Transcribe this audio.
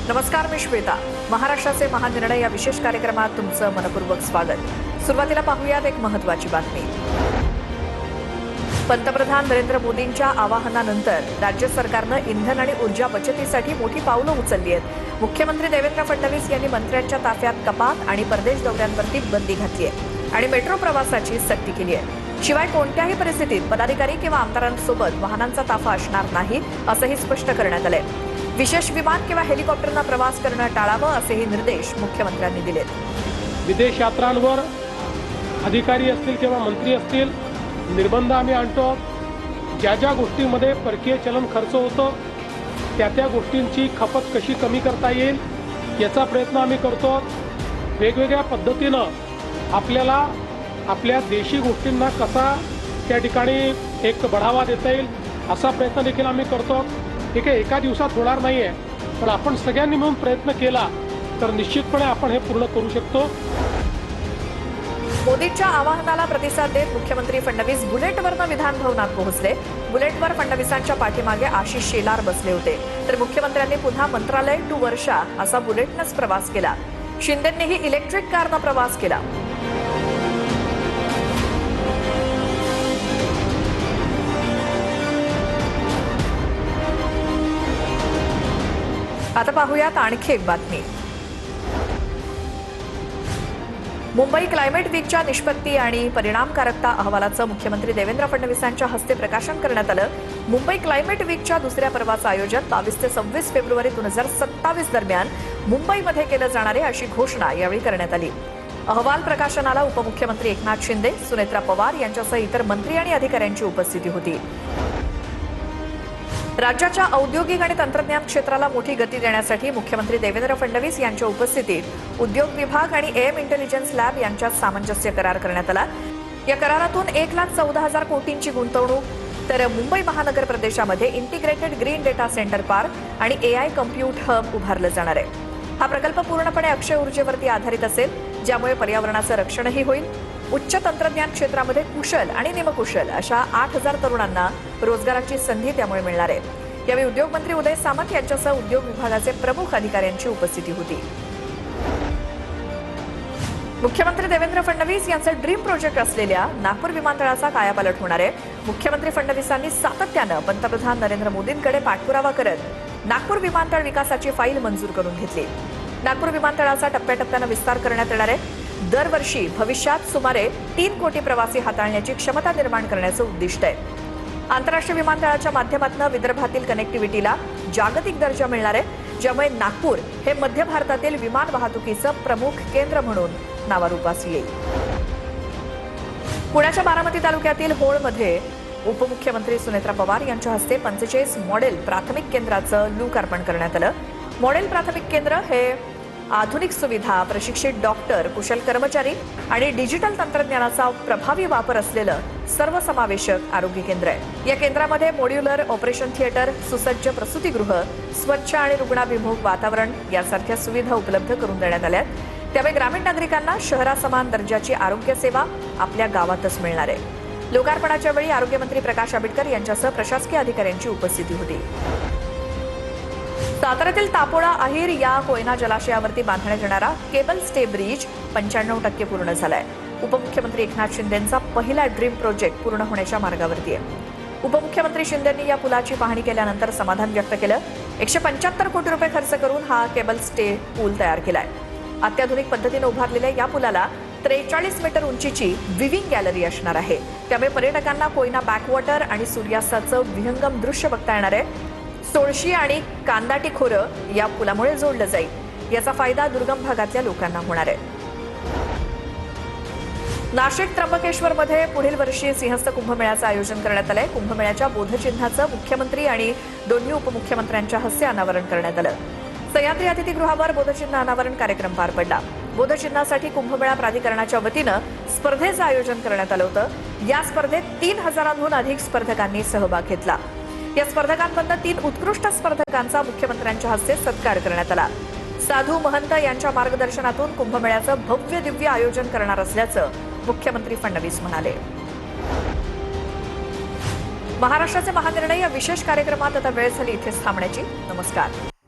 नमस्कार, मी श्वेता. महाराष्ट्राचे महानिर्णय या विशेष कार्यक्रमात तुमचं मनपूर्वक स्वागत. सुरुवातीला पाहूयात एक महत्त्वाची बातमी. पंतप्रधान नरेंद्र मोदींच्या आवाहनानंतर राज्य सरकारनं इंधन आणि ऊर्जा बचतीसाठी मोठी पावलं उचलली आहेत. मुख्यमंत्री देवेंद्र फडणवीस यांनी मंत्र्यांच्या ताफ्यात कपात आणि परदेश दौऱ्यांवरती बंदी घातली आहे आणि मेट्रो प्रवासाची सक्ती केली आहे. शिवाय कोणत्याही परिस्थितीत पदाधिकारी किंवा आमदारांसोबत वाहनांचा ताफा असणार नाही असंही स्पष्ट करण्यात आलंय. विशेष विमान किंवा हेलिकॉप्टरनं प्रवास करणं टाळावं असेही निर्देश मुख्यमंत्र्यांनी दिलेत. विदेश यात्रांवर अधिकारी असतील किंवा मंत्री असतील निर्बंध आम्ही आणतो. ज्या ज्या गोष्टींमध्ये परकीय चलन खर्च होतो त्या गोष्टींची खपत कशी कमी करता येईल याचा प्रयत्न आम्ही करतो. वेगवेगळ्या पद्धतीनं आपल्याला आपल्या देशी गोष्टींना कसा त्या ठिकाणी एक बढावा देता येईल असा प्रयत्न देखील आम्ही करतो. हे काही एका दिवसात होणार नाही आहे, पण आपण सगळ्यांनी मिळून प्रयत्न केला तर निश्चितपणे आपण हे पूर्ण करू शकतो. मोदींच्या आवाहनाला प्रतिसाद देत मुख्यमंत्री फडणवीस बुलेटवरनं विधान भवनात पोहोचले. बुलेटवर फडणवीसांच्या पाठीमागे आशिष शेलार बसले होते, तर मुख्यमंत्र्यांनी पुन्हा मंत्रालय टू वर्षा असा बुलेटनंच प्रवास केला. शिंदेंनीही इलेक्ट्रिक कारनं प्रवास केला. आता पाहूयात आणखी एक बातमी. मुंबई क्लायमेट वीकच्या निष्पत्ती आणि परिणामकारकता अहवालाचं मुख्यमंत्री देवेंद्र फडणवीसांच्या हस्ते प्रकाशन करण्यात आलं. मुंबई क्लायमेट वीकच्या दुसऱ्या पर्वाचं आयोजन 22 ते 26 फेब्रुवारी 2027 दरम्यान मुंबईमध्ये केलं जाणार आहे अशी घोषणा यावेळी करण्यात आली. अहवाल प्रकाशनाला उपमुख्यमंत्री एकनाथ शिंदे, सुनेत्रा पवार यांच्यासह इतर मंत्री आणि अधिकाऱ्यांची उपस्थिती होती. राज्याच्या औद्योगिक आणि तंत्रज्ञान क्षेत्राला मोठी गती देण्यासाठी मुख्यमंत्री देवेंद्र फडणवीस यांच्या उपस्थितीत उद्योग विभाग आणि एम इंटेलिजन्स लॅब यांच्यात सामंजस्य करार करण्यात आला. या करारातून 1,14,000 कोटींची गुंतवणूक, तर मुंबई महानगर प्रदेशामध्ये integrated green data centre park आणि AI कम्प्यूट हब उभारलं जाणार आहे. हा प्रकल्प पूर्णपणे अक्षय ऊर्जेवरती आधारित असेल, ज्यामुळे पर्यावरणाचं रक्षणही होईल. उच्च तंत्रज्ञान क्षेत्रामध्ये कुशल आणि निमकुशल अशा 8,000 तरुणांना रोजगाराची संधी त्यामुळे मिळणार आहे. यावेळी उद्योगमंत्री उदय सामंत यांच्यासह उद्योग विभागाचे प्रमुख अधिकाऱ्यांची उपस्थिती होती. मुख्यमंत्री देवेंद्र फडणवीस यांचं ड्रीम प्रोजेक्ट असलेल्या नागपूर विमानतळाचा कायापालट होणार आहे. मुख्यमंत्री फडणवीसांनी सातत्यानं पंतप्रधान नरेंद्र मोदींकडे पाठपुरावा करत नागपूर विमानतळ विकासाची फाईल मंजूर करून घेतली. नागपूर विमानतळाचा टप्प्याटप्प्यानं विस्तार करण्यात येणार आहे. दरवर्षी भविष्यात सुमारे 3 कोटी प्रवासी हाताळण्याची क्षमता निर्माण करण्याचं उद्दिष्ट आहे. आंतरराष्ट्रीय विमानतळाच्या माध्यमातून विदर्भातील कनेक्टिव्हिटीला जागतिक दर्जा मिळणार आहे, ज्यामुळे नागपूर हे मध्य भारतातील विमान वाहतुकीचं प्रमुख केंद्र म्हणून नावारूपास येईल. पुण्याच्या बारामती तालुक्यातील होळमध्ये उपमुख्यमंत्री सुनेत्रा पवार यांच्या हस्ते 45 मॉडेल प्राथमिक केंद्राचं लोकार्पण करण्यात आलं. मॉडेल प्राथमिक केंद्र हे आधुनिक सुविधा, प्रशिक्षित डॉक्टर, कुशल कर्मचारी आणि डिजिटल तंत्रज्ञानाचा प्रभावी वापर असलेलं सर्वसमावेशक आरोग्य केंद्र आहे. या केंद्रामध्ये मॉड्युलर ऑपरेशन थिएटर, सुसज्ज प्रसूतीगृह, स्वच्छ आणि रुग्णाभिमुख वातावरण यासारख्या सुविधा उपलब्ध करून देण्यात आल्या. त्यामुळे ग्रामीण नागरिकांना शहरासमान दर्जाची आरोग्य सेवा आपल्या गावातच मिळणार आहे. लोकार्पणाच्या वेळी आरोग्यमंत्री प्रकाश आंबेडकर यांच्यासह प्रशासकीय अधिकाऱ्यांची उपस्थिती होती. साताऱ्यातील तापोळा अहिर या कोयना जलाशयावरती बांधण्यात येणारा केबल स्टे ब्रिज 95% पूर्ण झालाय. उपमुख्यमंत्री एकनाथ शिंदेंचा पहिला ड्रीम प्रोजेक्ट पूर्ण होण्याच्या मार्गावरती आहे. उपमुख्यमंत्री शिंदेंनी या पुलाची पाहणी केल्यानंतर समाधान व्यक्त केलं. 175 कोटी रुपये खर्च करून हा केबल स्टे पूल तयार केलाय. अत्याधुनिक पद्धतीने उभारलेल्या या पुलाला 43 मीटर उंचीची विविंग गॅलरी असणार आहे. त्यामुळे पर्यटकांना कोयना बॅकवॉटर आणि सूर्यास्ताचं विहंगम दृश्य बघता येणार आहे. सोळशी आणि कांदाटी खोरं या पुलामुळे जोडलं जाईल. याचा फायदा दुर्गम भागातल्या लोकांना होणार आहे. नाशिक त्र्यंबकेश्वरमध्ये पुढील वर्षी सिंहस्थ कुंभमेळ्याचं आयोजन करण्यात आलंय. कुंभमेळ्याच्या बोधचिन्हाचं मुख्यमंत्री आणि दोन्ही उपमुख्यमंत्र्यांच्या हस्ते अनावरण करण्यात आलं. सह्याद्री अतिथीगृहावर बोधचिन्ह अनावरण कार्यक्रम पार पडला. बोधचिन्हासाठी कुंभमेळा प्राधिकरणाच्या वतीनं स्पर्धेचं आयोजन करण्यात आलं होतं. या स्पर्धेत 3,000हून अधिक स्पर्धकांनी सहभाग घेतला. या स्पर्धकांमधून 3 उत्कृष्ट स्पर्धकांचा मुख्यमंत्र्यांच्या हस्ते सत्कार करण्यात आला. साधू महंत यांच्या मार्गदर्शनातून कुंभमेळ्याचं भव्य दिव्य आयोजन करणार असल्याचं मुख्यमंत्री फडणवीस म्हणाले. महाराष्ट्राचे महानिर्णय या विशेष कार्यक्रमात आता वेळ झाली इथेच थांबण्याची. नमस्कार.